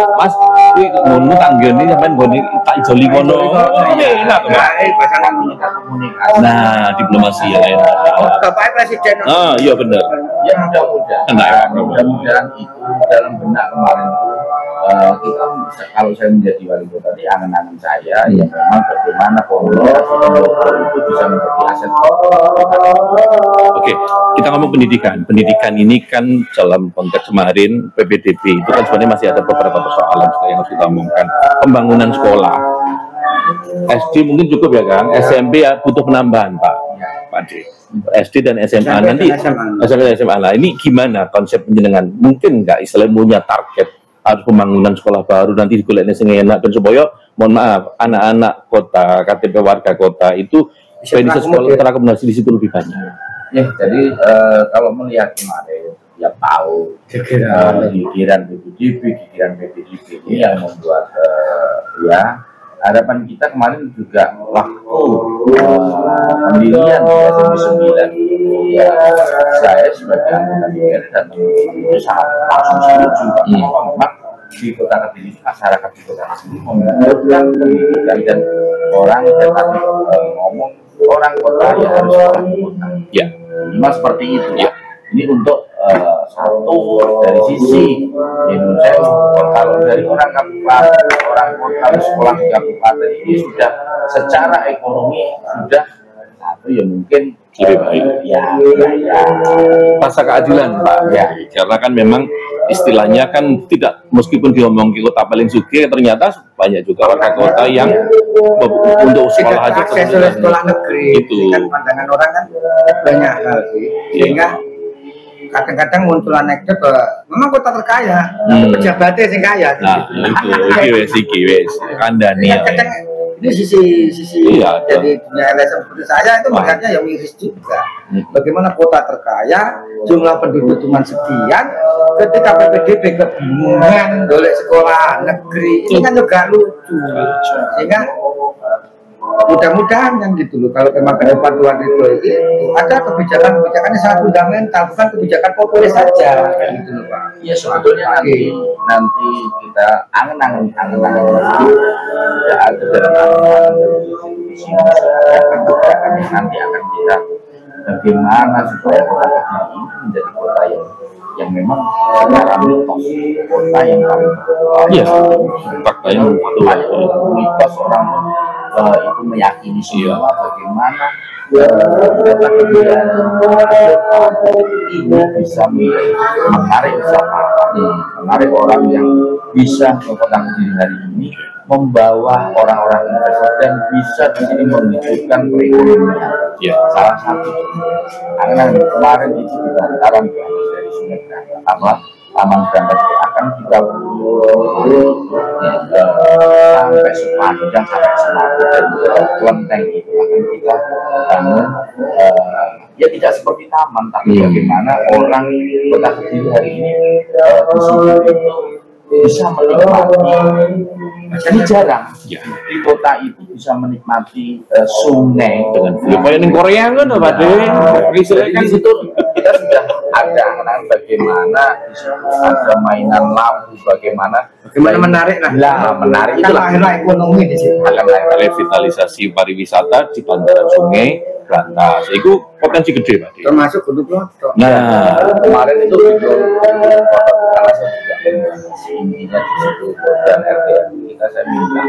kuwi ngono tanggane sampean nggone tak joli ngono. Iya enak to, Pak. Pasangan komunikasi. Nah, diplomasi ya enak. Oh, Bapak presiden. Ah, iya bener. Ya mudah-mudahan. Enak ya. Mudah-mudahan itu dalam benak kemarin itu kita kalau saya menjadi wali kota ini angan-angan saya ya memang bagaimana komunikasi itu bisa menjadi aset. Oke, kita ngomong pendidikan. Pendidikan ini kan dalam konteks kemarin PPDB itu kan sebenarnya masih ada beberapa persoalan yang harus kita omongkan. Pembangunan sekolah, SD mungkin cukup ya Kang, SMP ya butuh penambahan Pak D. SD dan SMA nanti SMP dan SMA. Nah ini gimana konsep penjenengan? Mungkin nggak istilahnya punya target harus pembangunan sekolah baru nanti digoleknya sing enak dan supaya mohon maaf anak-anak kota KTP warga kota itu bisa sekolah terakomodasi di situ lebih banyak. Ya jadi kalau melihat kemarin ya tahu gigiran PPDB ini yang membuat ya harapan kita kemarin juga waktu pemilihan di SMP 9 ya saya sebagai anggota DPR dan itu sangat langsung setuju memang di kota Kediri masyarakat di kota Kediri membutuhkan pendidikan dan orang yang tadi ngomong orang kota ya harus orang kota ya cuma seperti itu ya. Ini untuk satu dari sisi Indonesia kalau dari orang kabupaten orang kota sekolah di kabupaten ini sudah secara ekonomi sudah satu ya mungkin lebih baik ya. Rasa keadilan Pak ya karena kan memang istilahnya kan tidak meskipun diomong ke kota paling sugih ternyata banyak juga warga kota yang untuk sekolah aja akses sekolah negeri itu kan pandangan orang kan banyak hal sih sehingga kadang-kadang muncul anekdot memang kota terkaya, pejabatnya sing kaya. Nah, itu iki wes kandani ya. Kadang ini sisi iya, jadi dunia LSM seperti saya itu melihatnya ya miris juga. Bagaimana kota terkaya, jumlah penduduk cuma sekian, ketika PPDB kebingungan golek sekolah negeri, ini kan juga lucu. Sehingga mudah-mudahan yang gitu loh kalau memang ke depan Tuhan itu ada kebijakan-kebijakannya sangat fundamental bukan kebijakan populis saja gitu loh Pak. Ya sebetulnya nanti kita angen-angen tidak ada dalam angen-angen dari visi kebijakan yang nanti akan kita bagaimana supaya kota Kediri ini menjadi kota yang memang secara mitos kota yang paling iya faktanya mitos orang itu meyakini semua bagaimana kota Kediri ini bisa menarik wisatawan, menarik orang yang bisa ke kota Kediri hari ini membawa orang-orang investor dan bisa di sini menghidupkan perekonomian. Ya. Salah satu karena kemarin itu di bantaran dari Sungai Berantas, Taman Berantas itu akan kita sampai sepanjang sampai Semarang dan kelenteng itu akan kita bangun ya tidak seperti taman tapi bagaimana orang kota Kediri hari ini di sini itu bisa menikmati ini jarang ya. di kota itu bisa menikmati sungai dengan kayak di Korea kan Pak De di situ kita sudah ada bagaimana di situ ada mainan lampu bagaimana menarik lah menarik kan lahirlah ekonomi di situ akan revitalisasi pariwisata di bantaran sungai Berantas itu potensi gede Pak De termasuk Gunung Kloto. nah kemarin itu karena saya juga intinya di situ dan RT kita saya minta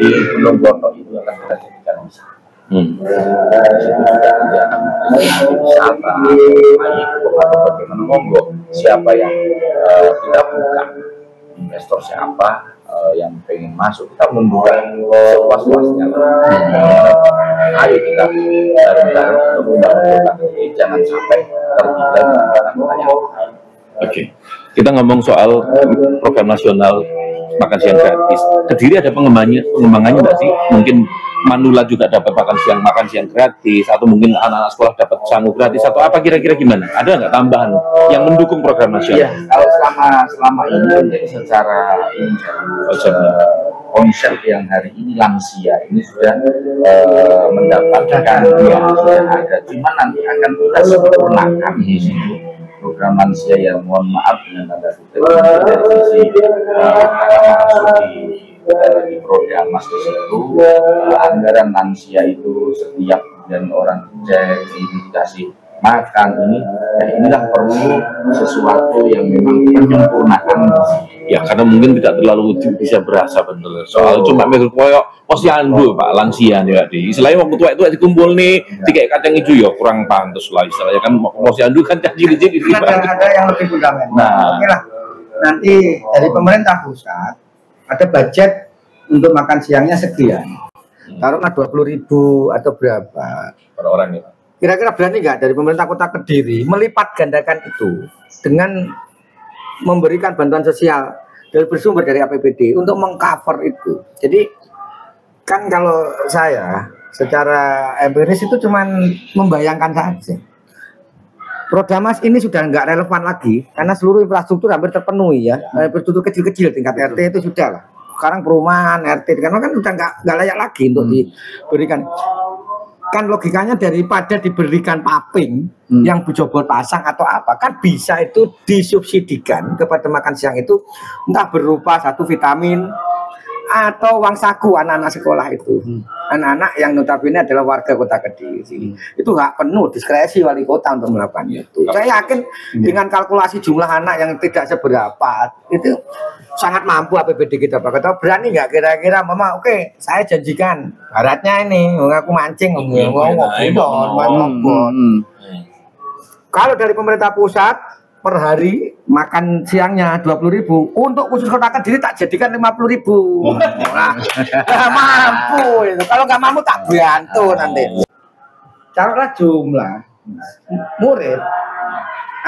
di Gunung Kloto itu akan kita jadikan wisata. Di situ sudah ada wisata, atau bagaimana monggo siapa yang kita buka investor siapa yang pengen masuk kita membuka sepuas-puasnya. Ayo kita bareng-bareng untuk membangun kota ini jangan sampai tertinggal dengan kota-kota yang Oke, kita ngomong soal program nasional makan siang gratis. Kediri ada pengembangannya nggak sih? Mungkin Manula juga dapat makan siang gratis, atau mungkin anak-anak sekolah dapat sangu gratis, atau apa kira-kira gimana? Ada nggak tambahan yang mendukung program nasional? Iya, kalau selama ini jadi secara konsep yang hari ini lansia ini sudah mendapatkan ya sudah ada, cuma nanti akan kita sempurnakan di situ program lansia yang mohon maaf dengan tanda kutip dari sisi masuk di program Mas di situ anggaran lansia itu setiap dan orang cek ini dikasih makan ini, ya inilah perlu sesuatu yang memang menyempurnakan. Ya karena mungkin tidak terlalu bisa berasa bener. Soal cuma mikir koyok posyandu Pak lansia nih Pak Di. Istilahnya waktu tua itu dikumpul nih tiga kacang hijau ya kurang pantas lah istilahnya kan posyandu kan cacing-cacing gitu. Ada yang lebih fundamental. Nah, Oke lah. Nanti dari pemerintah pusat ada budget untuk makan siangnya sekian. Taruhlah 20.000 atau berapa per orang ya Pak. Kira-kira berani nggak dari pemerintah Kota Kediri melipat gandakan itu dengan memberikan bantuan sosial dari bersumber dari APBD untuk mengcover itu. Jadi kan kalau saya secara empiris itu cuman membayangkan saja. Prodamas ini sudah nggak relevan lagi karena seluruh infrastruktur hampir terpenuhi ya. Infrastruktur kecil-kecil tingkat RT itu sudah lah. Sekarang perumahan RT karena kan sudah nggak layak lagi untuk diberikan. Kan logikanya daripada diberikan paping yang bujobot pasang atau apa kan bisa itu disubsidikan kepada makan siang itu entah berupa satu vitamin atau uang saku anak-anak sekolah itu anak-anak yang notabene adalah warga Kota Kediri itu hak penuh diskresi wali kota untuk melakukan itu. Saya yakin dengan kalkulasi jumlah anak yang tidak seberapa itu sangat mampu APBD kita Pak Ketua. Berani nggak kira-kira Mama oke, saya janjikan baratnya ini aku mancing kalau dari pemerintah pusat per hari makan siangnya 20.000 untuk khusus Kota Kediri tak jadikan 50.000 nah, mampu itu. Kalau nggak mampu tak bantu nanti. Taruhlah jumlah murid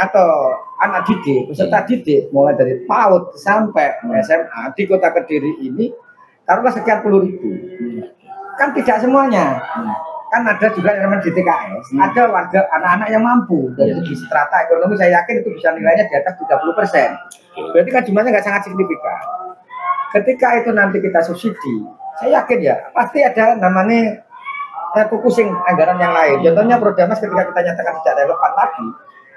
atau anak didik, peserta didik mulai dari PAUD sampai SMA di Kota Kediri ini taruhlah sekian puluh ribu. Kan tidak semuanya. Kan ada juga yang namanya DTKS, ada warga anak-anak yang mampu dari segi strata ekonomi saya yakin itu bisa nilainya di atas 30%. Berarti kan jumlahnya nggak sangat signifikan. Ketika itu nanti kita subsidi, saya yakin ya pasti ada namanya refocusing anggaran yang lain. Contohnya Prodamas ketika kita nyatakan tidak relevan lagi,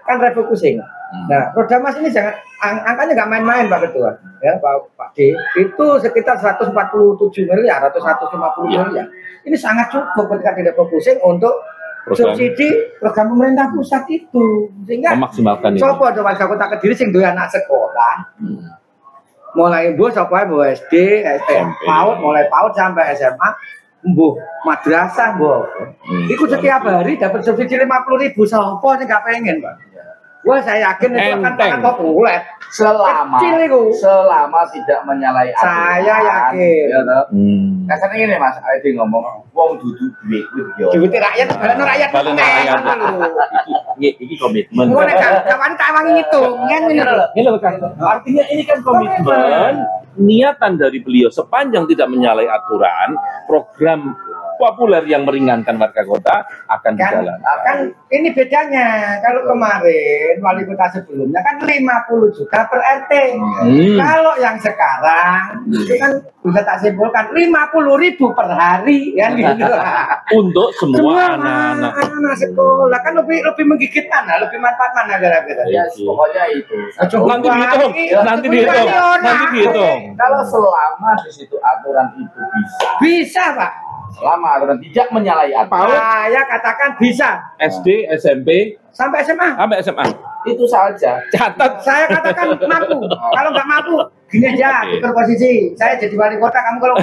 kan refocusing. Nah, Prodamas ini jangan angkanya nggak main-main Pak Ketua, ya Pak D. Itu sekitar 147 miliar atau 150 miliar. Ini sangat cukup ketika direfocusing untuk subsidi program pemerintah pusat itu, sehingga memaksimalkan itu. Sopo ada warga Kota Kediri sing duwe anak sekolah. Mulai mbuh sapa mbuh SD, PAUD, mulai PAUD sampai SMA, mbuh madrasah mbuh. Iku setiap hari dapat subsidi 50.000 sopo sing gak pengen, Pak. Wah, saya yakin itu akan sangat populer. Selama tidak menyalahi aturan. Saya yakin. Ya, Kasarnya ini Mas, Adi ngomong, wong dudu duit yo. Duit rakyat, balane rakyat. Ini komitmen. Ngono kan, kawan tak wangi ngitung, kan Ini loh kan. Artinya ini kan komitmen niatan dari beliau sepanjang tidak menyalahi aturan, program populer yang meringankan warga kota akan berjalan. Kan ini bedanya. Kalau kemarin wali kota sebelumnya kan 50 juta per RT. Kalau yang sekarang itu kan bisa tak simpulkan 50.000 per hari kan gitu. Untuk semua anak-anak sekolah kan lebih menggigit mana, lebih manfaat mana gara-gara. Ya, pokoknya itu. Nanti dihitung. Kalau selama di situ aturan itu bisa Pak. Selama aturan tidak menyalahi aturan. Saya katakan bisa. SD, SMP, sampai SMA. Itu saja. Catat. Saya katakan mampu. Kalau nggak mampu, gini aja, tukar posisi. Saya jadi wali kota, kamu kalau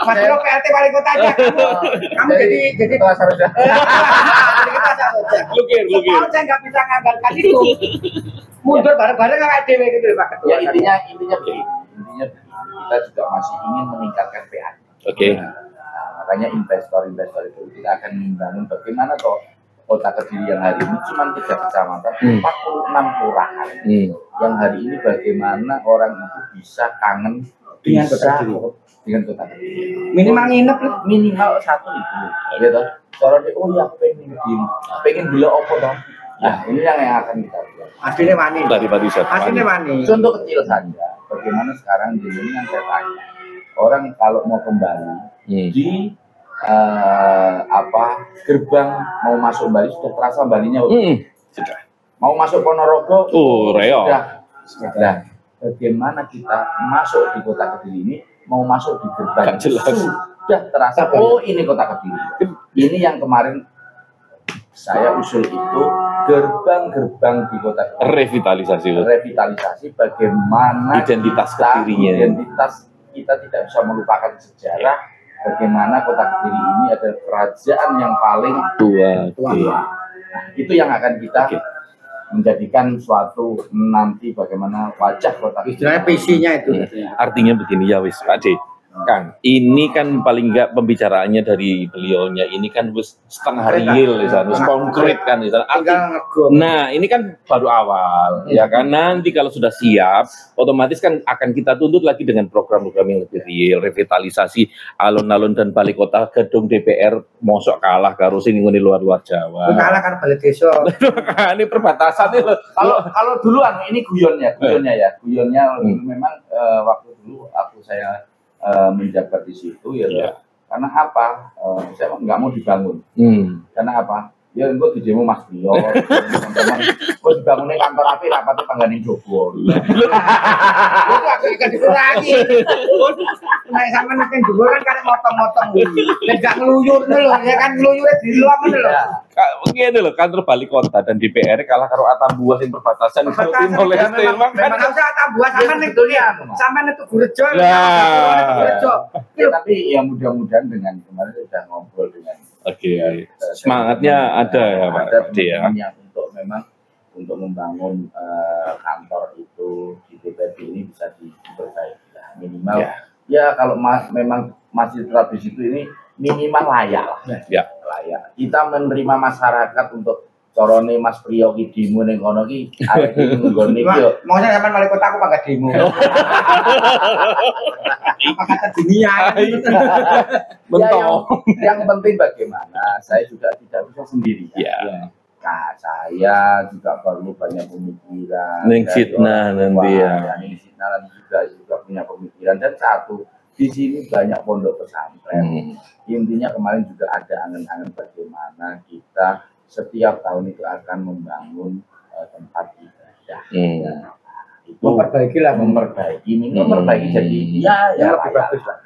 Mas Dilo PLT wali kota aja, kamu jadi kelas harusnya. Jadi kita saja. Lukir. Kalau saya nggak bisa nganggarkan itu, mundur bareng-bareng kayak DW gitu Pak Ketua. Ya intinya begini. Kita juga masih ingin meningkatkan PA. Oke. Makanya investor itu kita akan membangun bagaimana toh Kota Kediri yang hari ini cuma 3 kecamatan, 46 kelurahan. Yang hari ini bagaimana orang itu bisa kangen dengan Kota Kediri. Minimal nginep loh. Minimal 1 itu. Gitu. Kalau dia pengen beli apa dong? Nah, ini yang akan kita lihat. Hasilnya mani. Hasilnya mani. Contoh kecil saja. Bagaimana sekarang di sini yang saya tanya. Orang kalau mau kembali di gerbang mau masuk Bali sudah terasa Balinya sudah. Mau masuk Ponorogo, Reo. Nah, bagaimana kita masuk di kota Kediri ini, mau masuk di gerbang Gak jelas. sudah terasa, oh ini kota Kediri. Ini yang kemarin saya usul itu gerbang-gerbang di kota Kediri. Revitalisasi bagaimana Identitas Kedirinya. Identitas kita tidak bisa melupakan sejarah. Bagaimana kota Kediri ini ada kerajaan yang paling tua. Nah, itu yang akan kita menjadikan suatu nanti bagaimana wajah kota Kediri. Istilahnya visinya itu. Artinya begini ya wis Pak D. Kang, ini kan paling enggak pembicaraannya dari beliaunya ini kan wis setengah real wis konkret kan wis. Nah, ini kan baru awal ya kan. Nanti kalau sudah siap, otomatis kan akan kita tuntut lagi dengan program-program yang lebih real, revitalisasi alun-alun dan balai kota, gedung DPR mosok kalah karo sing ngene luar-luar Jawa. Kalah kan balai desa. Ini perbatasan ini loh. Kalau duluan ini guyonnya memang waktu dulu saya menjabat di situ ya. Karena apa? Saya nggak mau dibangun. Karena apa? Ya engko di demo Mas Brio, teman-teman. Kok dibangunnya kantor api rapatnya panggane Jogo. Itu agak dikurangi. Nah, sama nek dulu kan karek motong-motong kuwi. Nek gak ngluyur lho, ya kan ngluyure di luar ngono lho. Begini loh, kantor balai kota dan DPR kalah karo Atambua sing perbatasan karo Timor Leste. Memang usah Atambua sama nek sama nek Gurejo. Tapi ya mudah-mudahan dengan kemarin sudah ngobrol dengan semangatnya ada ya Pak D ya. Untuk memang untuk membangun kantor itu di DPRD ini bisa diperbaiki lah. Minimal ya kalau memang masih tetap di situ ini minimal layak lah. Layak. Kita menerima masyarakat untuk corone Mas Priyo ki demo ning kono ki arek iki nggone iki yo. Maksudnya sampean wali kota aku mangga demo. Apa kata dunia? Yang penting bagaimana saya juga tidak bisa sendiri. Nah, saya juga perlu banyak pemikiran. Ning fitnah nanti ya. Ning fitnah nanti juga punya pemikiran dan satu di sini banyak pondok pesantren. Intinya kemarin juga ada angan-angan bagaimana kita setiap tahun itu akan membangun tempat ibadah. Itu memperbaiki jadi ya lebih bagus lah.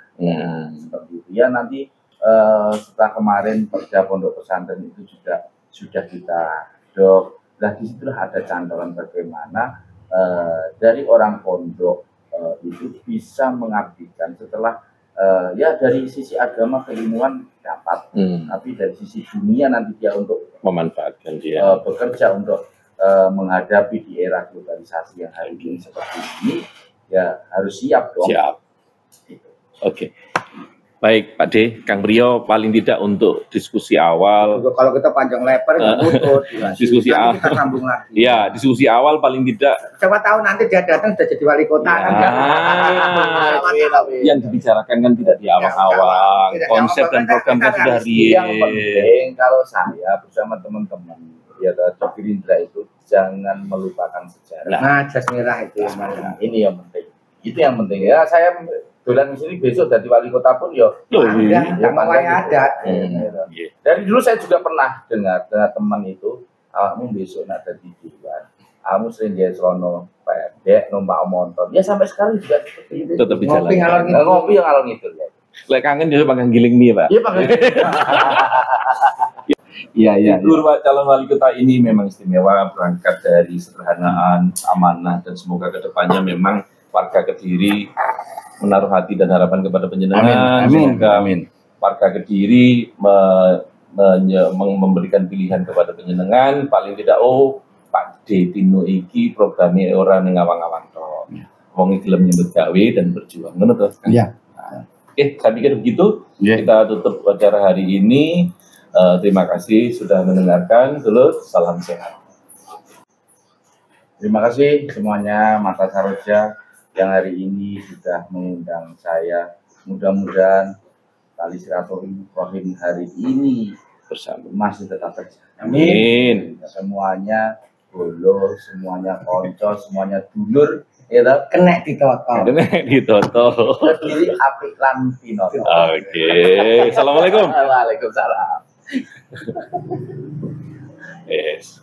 Seperti itu ya nanti setelah kemarin perda pondok pesantren itu juga sudah kita dok. Nah di situ ada cantolan bagaimana dari orang pondok itu bisa mengabdikan setelah ya dari sisi agama keilmuan dapat, tapi dari sisi dunia nanti dia untuk memanfaatkan dia bekerja untuk menghadapi di era globalisasi yang hari ini seperti ini ya harus siap dong. Oke. Baik Pak D, Kang Priyo paling tidak untuk diskusi awal. Kalau kita panjang lebar nggak butuh. Diskusi awal. Kita sambung lagi. Ya, diskusi awal paling tidak. Siapa tahu nanti dia datang sudah jadi wali kota. Yang dibicarakan kan tidak di awal-awal. Konsep dan program kan sudah real. Yang penting kalau saya bersama teman-teman ya Dr. Gerindra itu jangan melupakan sejarah. Nah, jas merah itu. Ini yang penting. Itu yang penting ya. Saya dolan di sini besok dari wali kota pun yo. Yang mau adat. Dari dulu saya juga pernah dengar teman itu, kamu besok nak ada di Dewan, kamu sering dia selono pendek, numpak motor. Ya sampai sekarang juga seperti itu. Tetap berjalan. Ngopi yang ngalor ngidul ya. Lek kangen dia panggil giling mie Pak. Iya panggil. Iya. Figur Pak calon wali kota ini memang istimewa, berangkat dari sederhanaan, amanah, dan semoga kedepannya memang warga Kediri menaruh hati dan harapan kepada panjenengan. Amin. Warga Kediri memberikan pilihan kepada panjenengan, paling tidak Pak D Tino iki programnya orang yang ngawang-ngawang toh. Wong iki gelem nyebut gawe dan berjuang. Ngono to? Iya. Saya pikir begitu. Kita tutup acara hari ini. Terima kasih sudah mendengarkan. Dulu salam sehat. Terima kasih semuanya Mata Saroja yang hari ini sudah mengundang saya. Mudah-mudahan tali silaturahim hari ini bersama masih tetap terjaga. Amin. Semuanya bolo, semuanya konco, semuanya dulur, ya toh? Kena ditoto. Kediri apik lan pinoto. Oke. Assalamualaikum. Waalaikumsalam. Yes.